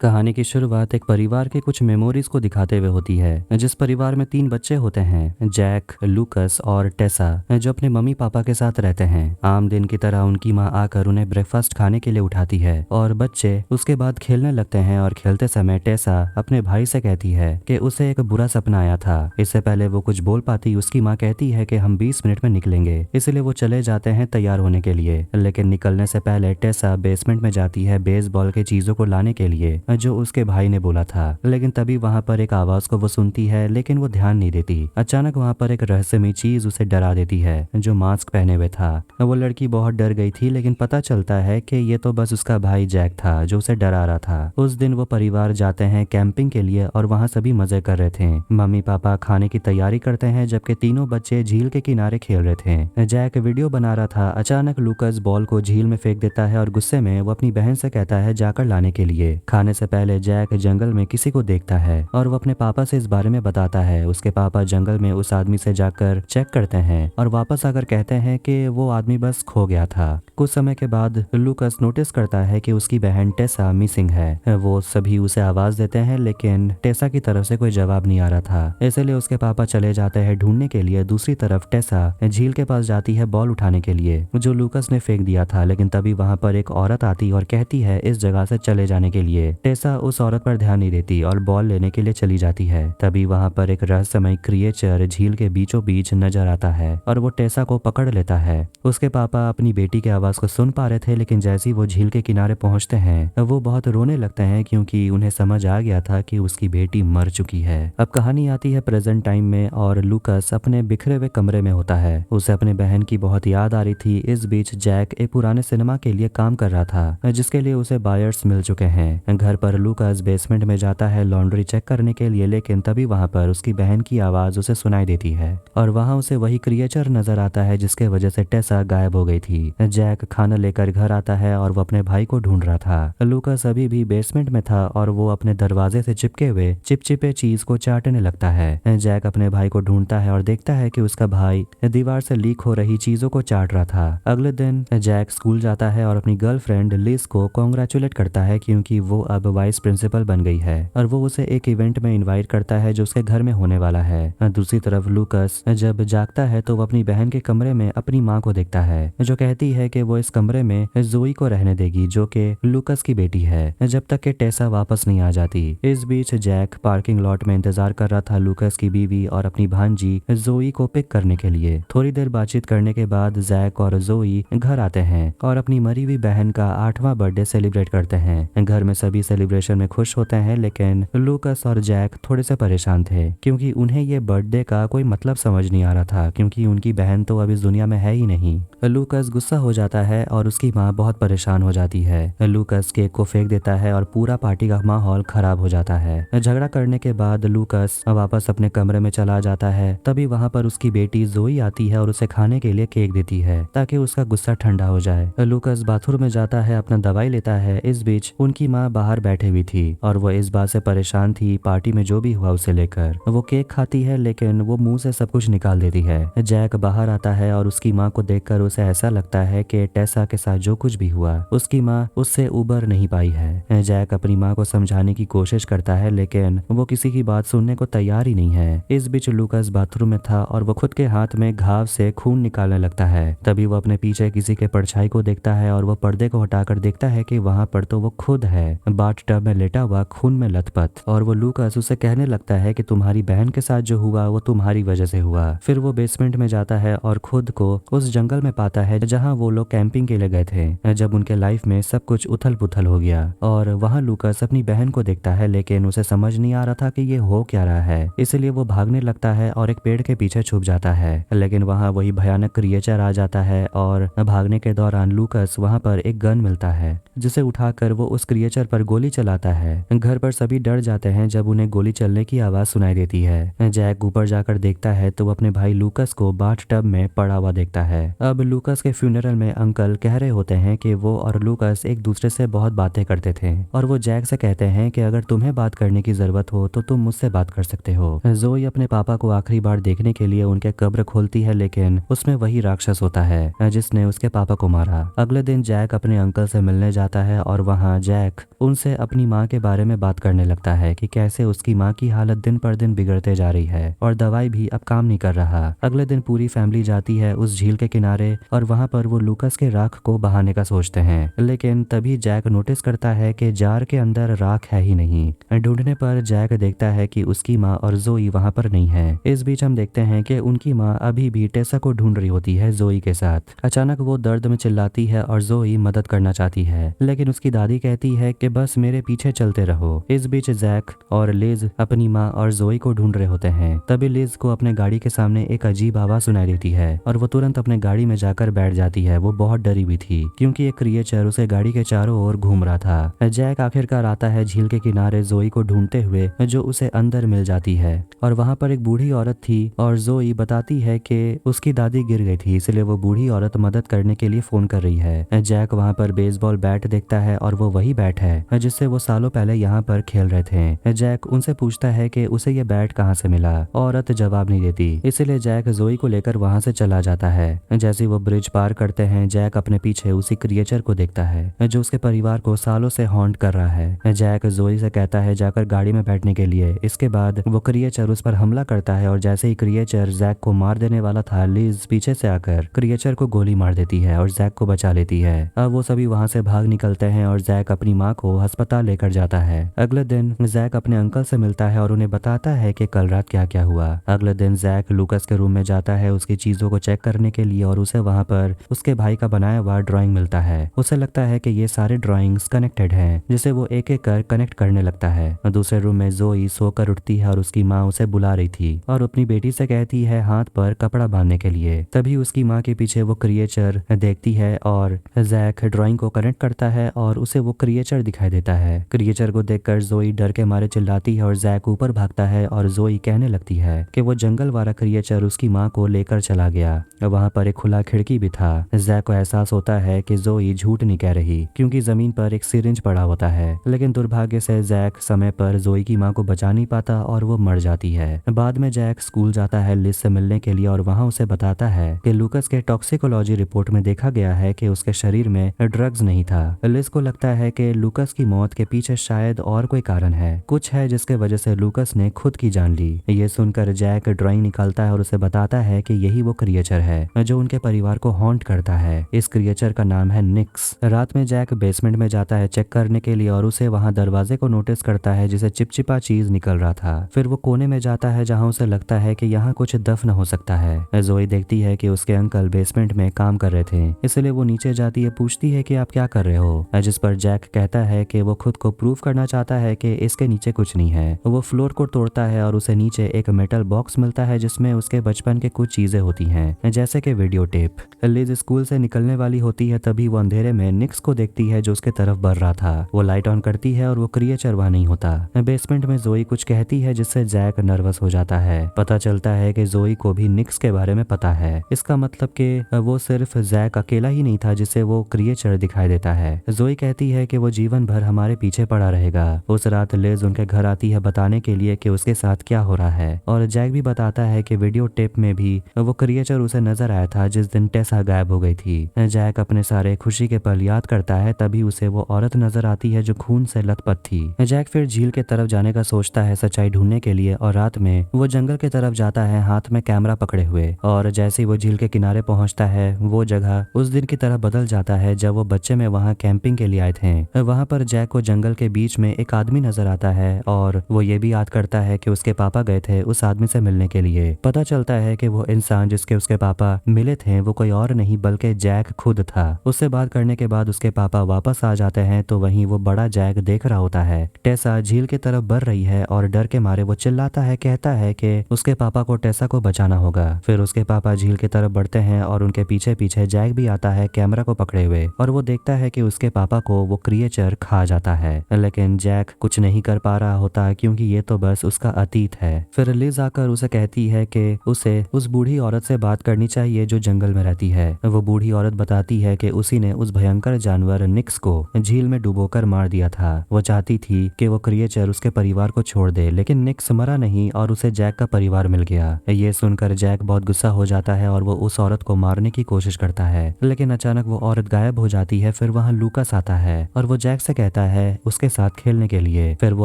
कहानी की शुरुआत एक परिवार के कुछ मेमोरीज को दिखाते हुए होती है, जिस परिवार में 3 बच्चे होते हैं, जैक, लूकस और टेसा, जो अपने मम्मी पापा के साथ रहते हैं। आम दिन की तरह उनकी माँ आकर उन्हें ब्रेकफास्ट खाने के लिए उठाती है और बच्चे उसके बाद खेलने लगते हैं और खेलते समय टेसा अपने भाई से कहती है कि उसे एक बुरा सपना आया था। इससे पहले वो कुछ बोल पाती उसकी माँ कहती है कि हम 20 मिनट में निकलेंगे, इसलिए वो चले जाते हैं तैयार होने के लिए। लेकिन निकलने से पहले टेसा बेसमेंट में जाती है बेसबॉल के चीजों को लाने के लिए जो उसके भाई ने बोला था। लेकिन तभी वहां पर एक आवाज को वो सुनती है, लेकिन वो ध्यान नहीं देती। अचानक वहां पर एक रहस्यमयी चीज उसे डरा देती है जो मास्क पहने हुए था। वो लड़की बहुत डर गई थी, लेकिन पता चलता है कि ये तो बस उसका भाई जैक था जो उसे डरा रहा था। उस दिन वो परिवार जाते हैं कैंपिंग के लिए और वहाँ सभी मजे कर रहे थे। मम्मी पापा खाने की तैयारी करते हैं जबकि तीनों बच्चे झील के किनारे खेल रहे थे। जैक वीडियो बना रहा था। अचानक लूकस बॉल को झील में फेंक देता है और गुस्से में वो अपनी बहन से कहता है जाकर लाने के लिए। खाने से पहले जैक जंगल में किसी को देखता है और वो अपने पापा से इस बारे में बताता है। उसके पापा जंगल में उस आदमी से जाकर चेक करते हैं और वापस आकर कहते हैं कि वो आदमी बस खो गया था। कुछ समय के बाद लूकस नोटिस करता है कि उसकी बहन टेसा मिसिंग है। वो सभी उसे आवाज देते हैं, लेकिन टेसा की तरफ से कोई जवाब नहीं आ रहा था, इसलिए उसके पापा चले जाते हैं ढूंढने के लिए। दूसरी तरफ टेसा झील के पास जाती है बॉल उठाने के लिए जो लूकस ने फेंक दिया था, लेकिन तभी वहां पर एक औरत आती और कहती है इस जगह से चले जाने के लिए। टेसा उस औरत पर ध्यान नहीं देती और बॉल लेने के लिए चली जाती है। तभी वहां पर एक रहस्यमय क्रिएचर झील के बीचों बीच नजर आता है और वो टेसा को पकड़ लेता है। उसके पापा अपनी बेटी की आवाज को सुन पा रहे थे, लेकिन जैसे ही वो झील के किनारे पहुंचते हैं वो बहुत रोने लगते हैं क्योंकि उन्हें समझ आ गया था कि उसकी बेटी मर चुकी है। अब कहानी आती है प्रेजेंट टाइम में और लूकस अपने बिखरे हुए कमरे में होता है। उसे अपने बहन की बहुत याद आ रही थी। इस बीच जैक एक पुराने सिनेमा के लिए काम कर रहा था जिसके लिए उसे बायर्स मिल चुके हैं। घर पर लूकस बेसमेंट में जाता है लॉन्ड्री चेक करने के लिए, लेकिन तभी वहां पर उसकी बहन की आवाज उसे सुनाई देती है और वहां उसे वही क्रिएचर नजर आता है जिसके वजह से टेसा गायब हो गई थी। जैक खाना लेकर घर आता है और वो अपने भाई को ढूंढ रहा था। लूकस अभी भी बेसमेंट में था और वो अपने दरवाजे से चिपके हुए चिपचिपे चीज को चाटने लगता है। जैक अपने भाई को ढूंढता है और देखता है कि उसका भाई दीवार से लीक हो रही चीजों को चाट रहा था। अगले दिन जैक स्कूल जाता है और अपनी गर्लफ्रेंड लिज को कॉन्ग्रेचुलेट करता है क्योंकि वो अब वाइस प्रिंसिपल बन गई है और वो उसे एक इवेंट में इनवाइट करता है जो उसके घर में होने वाला है। दूसरी तरफ लूकस जब जागता है तो वो अपनी बहन के कमरे में अपनी माँ को देखता है जो कहती है कि वो इस कमरे में जोई को रहने देगी जो कि लूकस की बेटी है जब तक कि टेसा वापस नहीं आ जाती। इस बीच जैक पार्किंग लॉट में इंतजार कर रहा था लूकस की बीवी और अपनी भांजी जोई को पिक करने के लिए। थोड़ी देर बातचीत करने के बाद जैक और जोई घर आते हैं और अपनी मरी हुई बहन का 8वां बर्थडे सेलिब्रेट करते हैं। घर में सभी सेलिब्रेशन में खुश होते हैं, लेकिन लूकस और जैक थोड़े से परेशान थे क्योंकि उन्हें ये बर्थडे का कोई मतलब समझ नहीं आ रहा था क्योंकि उनकी बहन तो अब इस दुनिया में है ही नहीं। लूकस गुस्सा हो जाता है और उसकी माँ बहुत परेशान हो जाती है। लूकस केक को फेंक देता है और पूरा पार्टी का माहौल खराब हो जाता है। झगड़ा करने के बाद लूकस वापस अपने कमरे में चला जाता है। तभी वहाँ पर उसकी बेटी जोई आती है और उसे खाने के लिए केक देती है ताकि उसका गुस्सा ठंडा हो जाए। लूकस बाथरूम में जाता है, अपना दवाई लेता है। इस बीच उनकी माँ बाहर बैठी हुई थी और वो इस बात से परेशान थी पार्टी में जो भी हुआ उसे लेकर। वो केक खाती है लेकिन वो मुंह से सब कुछ निकाल देती है। जैक बाहर आता है और उसकी माँ को देखकर उसे ऐसा लगता है कि टेसा के साथ जो कुछ भी हुआ उसकी माँ उससे उबर नहीं पाई है। जैक अपनी माँ को समझाने की कोशिश करता है लेकिन वो किसी की बात सुनने को तैयार ही नहीं है। इस बीच लूकस बाथरूम में था और वो खुद के हाथ में घाव से खून निकालने लगता है। तभी वो अपने पीछे किसी के परछाई को देखता है और वो पर्दे को हटाकर देखता है कि वहाँ पर तो वो खुद है, बाट टब में लेटा हुआ खून में लथपथ। और वो लूकस उसे कहने लगता है कि तुम्हारी बहन के साथ जो हुआ वो तुम्हारी वजह से हुआ। फिर वो बेसमेंट में जाता है और खुद को उस जंगल में पाता है जहाँ वो लोग कैंपिंग के लिए गए थे जब उनके लाइफ में सब कुछ उथल पुथल हो गया। और वहाँ लूकस अपनी बहन को देखता है लेकिन उसे समझ नहीं आ रहा था कि ये हो क्या रहा है, इसलिए वो भागने लगता है और एक पेड़ के पीछे छुप जाता है। लेकिन वहाँ वही भयानक क्रिएचर आ जाता है और भागने के दौरान लूकस वहाँ पर एक गन मिलता है जिसे उठाकर वो उस क्रिएचर पर गोली चलाता है। घर पर सभी डर जाते हैं जब उन्हें गोली चलने की आवाज सुनाई देती है। जैक ऊपर जाकर देखता है तो वो अपने भाई लूकस को बाट टब में पड़ा हुआ देखता है। अब लूकस के फ्यूनरल में अंकल कह रहे होते हैं कि वो और लूकस एक दूसरे से बहुत बातें करते थे और वो जैक से कहते हैं कि अगर तुम्हें बात करने की जरूरत हो तो तुम मुझसे बात कर सकते हो। जोई अपने पापा को आखिरी बार देखने के लिए उनके कब्र खोलती है लेकिन उसमें वही राक्षस होता है जिसने उसके पापा को मारा। अगले दिन जैक अपने अंकल से मिलने जाता है और वहाँ जैक उनसे उससे अपनी माँ के बारे में बात करने लगता है कि कैसे उसकी माँ की हालत दिन पर दिन बिगड़ते जा रही है और दवाई भी अब काम नहीं कर रहा। अगले दिन पूरी फैमिली जाती है उस झील के किनारे और वहाँ पर वो लूकस के राख को बहाने का सोचते हैं, लेकिन तभी जैक नोटिस करता है कि जार के अंदर राख है ही नहीं। ढूंढने पर जैक देखता है कि उसकी माँ और जोई वहाँ पर नहीं है। इस बीच हम देखते हैं कि उनकी माँ अभी भी टेसा को ढूंढ रही होती है जोई के साथ। अचानक वो दर्द में चिल्लाती है और जोई मदद करना चाहती है, लेकिन उसकी दादी कहती है कि बस मेरे पीछे चलते रहो। इस बीच जैक और लिज अपनी माँ और जोई को ढूंढ रहे होते हैं। तभी लिज को अपने गाड़ी के सामने एक अजीब आवाज सुनाई देती है और वो तुरंत अपने गाड़ी में जाकर बैठ जाती है। वो बहुत डरी हुई थी क्योंकि एक क्रिएचर उसे गाड़ी के चारों ओर घूम रहा था। जैक आखिरकार आता है झील के किनारे जोई को ढूंढते हुए, जो उसे अंदर मिल जाती है और वहाँ पर एक बूढ़ी औरत थी और जोई बताती है कि उसकी दादी गिर गई थी, इसलिए वो बूढ़ी औरत मदद करने के लिए फोन कर रही है। जैक वहाँ पर बेसबॉल बैट देखता है और वो वही बैट है जिससे वो सालों पहले यहाँ पर खेल रहे थे। जैक उनसे पूछता है कि उसे ये बैट कहाँ से मिला। औरत जवाब नहीं देती, इसीलिए जैक जोई को लेकर वहाँ से चला जाता है। जैसे वो ब्रिज पार करते हैं, जैक अपने पीछे उसी क्रिएचर को देखता है जो उसके परिवार को सालों से हॉन्ट कर रहा है। जैक जोई से कहता है जाकर गाड़ी में बैठने के लिए। इसके बाद वो क्रिएचर उस पर हमला करता है और जैसे ही क्रिएचर जैक को मार देने वाला था, लिज पीछे से आकर क्रिएचर को गोली मार देती है और जैक को बचा लेती है। अब वो सभी वहाँ से भाग निकलते हैं और जैक अपनी माँ को अस्पताल लेकर जाता है। अगले दिन जैक अपने अंकल से मिलता है और उन्हें बताता है कि कल रात क्या क्या हुआ। अगले दिन जैक लूकस के रूम में जाता है उसकी चीजों को चेक करने के लिए और उसे वहाँ पर उसके भाई का बनाया हुआ ड्राइंग मिलता है। उसे लगता है कि ये सारे ड्राइंग्स कनेक्टेड हैं, जिसे वो एक एक कर कनेक्ट करने लगता है। दूसरे रूम में जोई सोकर उठती है और उसकी माँ उसे बुला रही थी और अपनी बेटी से कहती है हाथ पर कपड़ा बांधने के लिए। तभी उसकी माँ के पीछे वो क्रिएचर देखती है और जैक ड्राइंग को कनेक्ट करता है और उसे वो क्रिएचर दिखाई देता है। क्रिएचर को देखकर जोई डर के मारे चिल्लाती है और जैक ऊपर भागता है और जोई कहने लगती है कि वो जंगल वाला क्रिएचर उसकी माँ को लेकर चला गया। वहाँ पर एक खुला खिड़की भी था। जैक को एहसास होता है कि जोई झूठ नहीं कह रही क्योंकि जमीन पर एक सिरिंज पड़ा होता है, लेकिन दुर्भाग्य से जैक समय पर जोई की माँ को बचा नहीं पाता और वो मर जाती है। बाद में जैक स्कूल जाता है लिज से मिलने के लिए और वहाँ उसे बताता है कि लूकस के टॉक्सिकोलॉजी रिपोर्ट में देखा गया है कि उसके शरीर में ड्रग्स नहीं था। लिज को लगता है कि लूकस की मौत के पीछे शायद और कोई कारण है, कुछ है जिसके वजह से लूकस ने खुद की जान ली। ये सुनकर जैक ड्राइंग निकालता है और उसे बताता है कि यही वो क्रिएचर है जो उनके परिवार को हॉन्ट करता है। इस क्रिएचर का नाम है निक्स। रात में जैक बेसमेंट में जाता है चेक करने के लिए और उसे वहाँ दरवाजे को नोटिस करता है जिसे चिपचिपा चीज निकल रहा था। फिर वो कोने में जाता है जहाँ उसे लगता है कि यहाँ कुछ दफन हो सकता है। जोई देखती है कि उसके अंकल बेसमेंट में काम कर रहे थे, इसलिए वो नीचे जाती है, पूछती है कि आप क्या कर रहे हो, जिस पर जैक कहता है कि वो खुद को प्रूव करना चाहता है कि इसके नीचे कुछ नहीं है। वो फ्लोर को तोड़ता है और उसे नीचे एक मेटल बॉक्स मिलता है जिसमें उसके बचपन के कुछ चीजें होती हैं, जैसे कि वीडियो टेप। लिज स्कूल से निकलने वाली होती है, तभी वो अंधेरे में निक्स को देखती है जो उसके तरफ बढ़ रहा था। वो लाइट ऑन करती है और वो क्रिएचर वहाँ नहीं होता। बेसमेंट में जोई कुछ कहती है जिससे जैक नर्वस हो जाता है। पता चलता है कि जोई को भी निक्स के बारे में पता है। इसका मतलब कि वो सिर्फ जैक अकेला ही नहीं था जिसे वो क्रिएचर दिखाई देता है। जोई कहती है कि वो जीवन भर हमारे पीछे पड़ा रहेगा। उस रात लिज उनके घर आती है बताने के लिए कि उसके साथ क्या हो रहा है और जैक भी बताता है कि वीडियो टेप में भी वो क्रिएचर उसे नजर आया था जिस दिन टेसा गायब हो गई थी। जैक अपने सारे खुशी के पल याद करता है, तभी उसे वो औरत नजर आती है जो खून से लथपथ थी। जैक फिर झील के तरफ जाने का सोचता है सच्चाई ढूंढने के लिए और रात में वो जंगल के तरफ जाता है हाथ में कैमरा पकड़े हुए। और जैसे ही वो झील के किनारे पहुंचता है, वो जगह उस दिन की तरह बदल जाता है जब वो बच्चे में वहाँ कैंपिंग के लिए आए थे। वहाँ पर जैक को जंगल के बीच में एक आदमी नजर आता है और वो ये भी याद करता है कि उसके पापा गए थे उस आदमी से मिलने के लिए। पता चलता है कि वो इंसान जिसके उसके पापा मिले थे वो कोई और नहीं बल्कि जैक खुद था। उससे बात करने के बाद उसके पापा वापस आ जाते हैं तो वहीं वो बड़ा जैक देख रहा होता है। टेसा झील की तरफ बढ़ रही है और डर के मारे वो चिल्लाता है, कहता है कि उसके पापा को टेसा को बचाना होगा। फिर उसके पापा झील की तरफ बढ़ते हैं और उनके पीछे पीछे जैक भी आता है कैमरा को पकड़े हुए और वो देखता है कि उसके पापा को वो क्रिएचर खा जाता है, लेकिन जैक कुछ नहीं कर पा रहा होता क्योंकि ये तो बस उसका अतीत है। फिर लिज आकर उसे कहती है कि उसे उस बूढ़ी औरत से बात करनी चाहिए जो जंगल में रहती है। वो बूढ़ी औरत बताती है कि उसी ने उस भयंकर जानवर निक्स को झील में डुबोकर मार दिया था। वो चाहती थी कि वो क्रिएचर उसके परिवार को छोड़ दे, लेकिन निक्स मरा नहीं और उसे जैक का परिवार मिल गया। ये सुनकर जैक बहुत गुस्सा हो जाता है और वो उस औरत को मारने की कोशिश करता है, लेकिन अचानक वो औरत गायब हो जाती है। फिर वहाँ लूकस आता है और वो जैक से कहता जाता है उसके साथ खेलने के लिए। फिर वो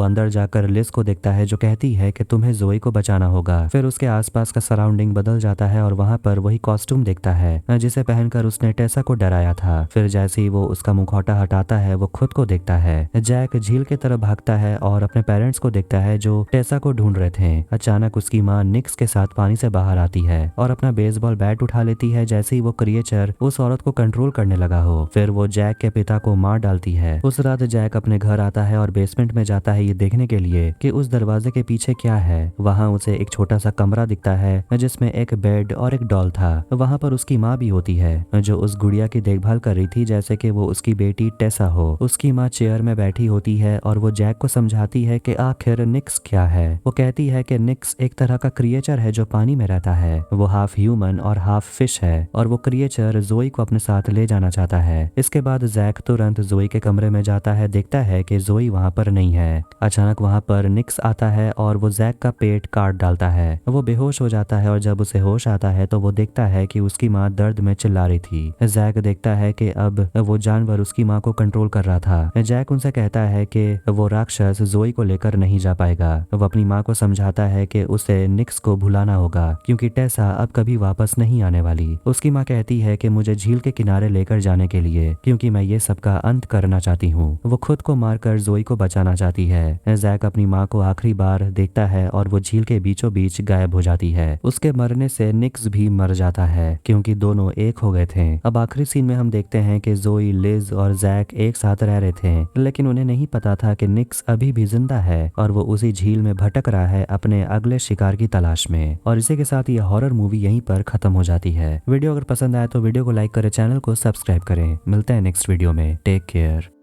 अंदर जाकर लिज को देखता है जो कहती है कि तुम्हें जोई को बचाना होगा। फिर उसके आसपास का सराउंडिंग बदल जाता है और वहाँ पर वही कॉस्ट्यूम देखता है जिसे पहनकर उसने टेसा को डराया था। फिर जैसे ही वो उसका मुखौटा हटाता है वो खुद को देखता है। जैक झील की तरफ भागता है और अपने पेरेंट्स को देखता है जो टेसा को ढूंढ रहे थे। अचानक उसकी माँ निक्स के साथ पानी से बाहर आती है और अपना बेसबॉल बैट उठा लेती है जैसे ही वो क्रिएचर उस औरत को कंट्रोल करने लगा हो। फिर वो जैक के पिता को मार डालती है। उस रात जैक अपने घर आता है और बेसमेंट में जाता है ये देखने के लिए कि उस दरवाजे के पीछे क्या है। वहाँ उसे एक छोटा सा कमरा दिखता है जिसमें एक बेड और एक डॉल था। वहाँ पर उसकी माँ भी होती है जो उस गुड़िया की देखभाल कर रही थी जैसे कि वो उसकी बेटी टेसा हो। उसकी माँ चेयर में बैठी होती है और वो जैक को समझाती है कि आखिर निक्स क्या है। वो कहती है कि निक्स एक तरह का क्रिएचर है जो पानी में रहता है। वो हाफ ह्यूमन और हाफ फिश है और वो क्रिएचर जोई को अपने साथ ले जाना चाहता है। इसके बाद जैक तुरंत जोई के कमरे में जाता है, देखता है कि जोई वहाँ पर नहीं है। अचानक वहाँ पर निक्स आता है और वो जैक का पेट काट डालता है। वो बेहोश हो जाता है और जब उसे होश आता है तो वो देखता है कि उसकी माँ दर्द में चिल्ला रही थी। जैक देखता है कि अब वो जानवर उसकी माँ को कंट्रोल कर रहा था। जैक उनसे कहता है कि वो राक्षस जोई को लेकर नहीं जा पाएगा। वो अपनी माँ को समझाता है कि उसे निक्स को भुलाना होगा क्योंकि टेसा अब कभी वापस नहीं आने वाली। उसकी माँ कहती है कि मुझे झील के किनारे लेकर जाने के लिए क्योंकि मैं ये सब का अंत करना चाहती हूँ। वो खुद को मारकर जोई को बचाना चाहती है। जैक अपनी माँ को आखिरी बार देखता है और वो झील के बीचों बीच गायब हो जाती है। उसके मरने से निक्स भी मर जाता है क्योंकि दोनों एक हो गए थे। अब आखिरी सीन में हम देखते हैं कि जोई, लिज और जैक एक साथ रह रहे थे लेकिन उन्हें नहीं पता था कि निक्स अभी भी जिंदा है और वो उसी झील में भटक रहा है अपने अगले शिकार की तलाश में। और इसी के साथ ये हॉरर मूवी यहीं पर खत्म हो जाती है। वीडियो अगर पसंद आए तो वीडियो को लाइक करें, चैनल को सब्सक्राइब करें। मिलते हैं नेक्स्ट वीडियो में। Take care.